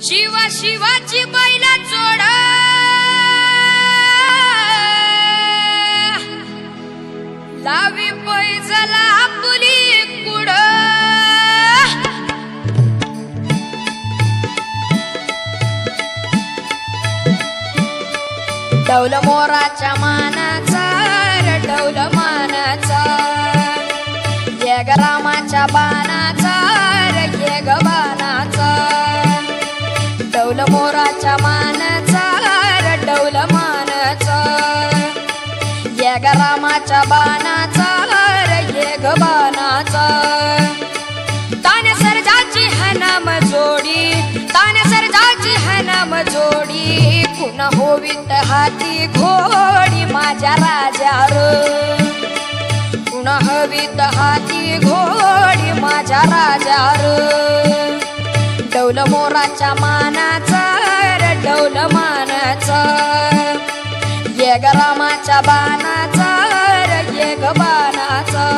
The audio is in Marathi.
शिवा शिवाची बैला जोड लावी पैजला पुली कुड डौल मोराच्या मानाचा डौल मानाचा ये ग रामाच्या बाणाचा ये ग बाणाचा डौल मोराच्या मानाचा डौल मानाचा ये ग रामाच्या बाणाचा ये ग बाणाचा ताने सर्जाची हनाम जोडी ताने सर्जाची हनाम जोडी कुणा होवीत हाती घोडी माझ्या राजार कुणा हवीत हाती घोडी माझ्या राजार डौल मोराच्या मानाचा डौल मानाचा ये ग रामाच्या बाणाचा ये ग बाणाचा